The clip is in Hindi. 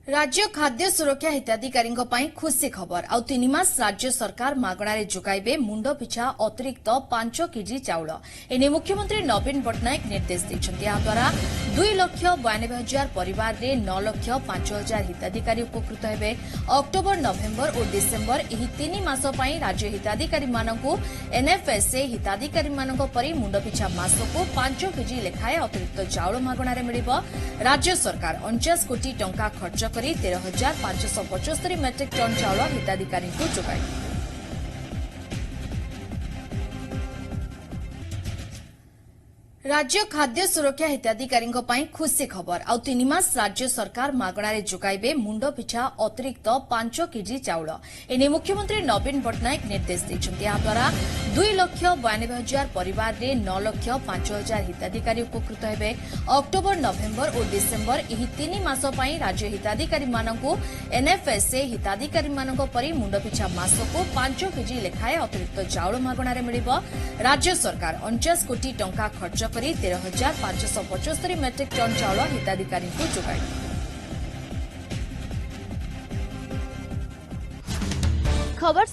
राज्य खाद्य सुरक्षा हिताधिकारी खुशी खबर आउ 3 मास राज्य सरकार मागणार जोगाइबे मुंड पिछा अतिरिक्त 5 केजी चाउल एने मुख्यमंत्री नवीन पट्टनायक निर्देश देछन्ती। या द्वारा 2,92,000 परिवार रे 9,05,000 हिताधिकारी उपकृत हेबे। अक्टोबर नवेम्बर और डिसेम्बर एही 3 मास पई राज्य हिताधिकारी मानकु एनएफएसए हिताधिकारी मानक परि मुंड पिछा मासको 5 केजी लेखाए अतिरिक्त चाउल मागणार मिलिबो। राज्य सरकार 49 कोटी टंका खर्च करी 13,575 मेट्रिक टन चाउल हिताधिकारी को जोगाई। राज्य खाद्य सुरक्षा हिताधिकारी खुशी खबर आउ 3 मास राज्य सरकार मागणार जोगाइबे मुंड पिछा अतिरिक्त 5 केजी चाउल एने मुख्यमंत्री नवीन पट्टनायक निर्देश देछन्ती। या द्वारा 2,92,000 परिवार रे 9,05,000 हिताधिकारी उपकृत हेबे। अक्टोबर नवेम्बर और डिसेम्बर एही 3 मास पई राज्य हिताधिकारी मानकु एनएफएसए हिताधिकारी मानक परि मुंड पिछा मासको 5 केजी लेखाए अतिरिक्त चाउल मागणार मिलिबो। राज्य सरकार 49 कोटी टंका खर्च करी 13,575 मेट्रिक टन चाउल हिताधिकारी को जोगाई। खबर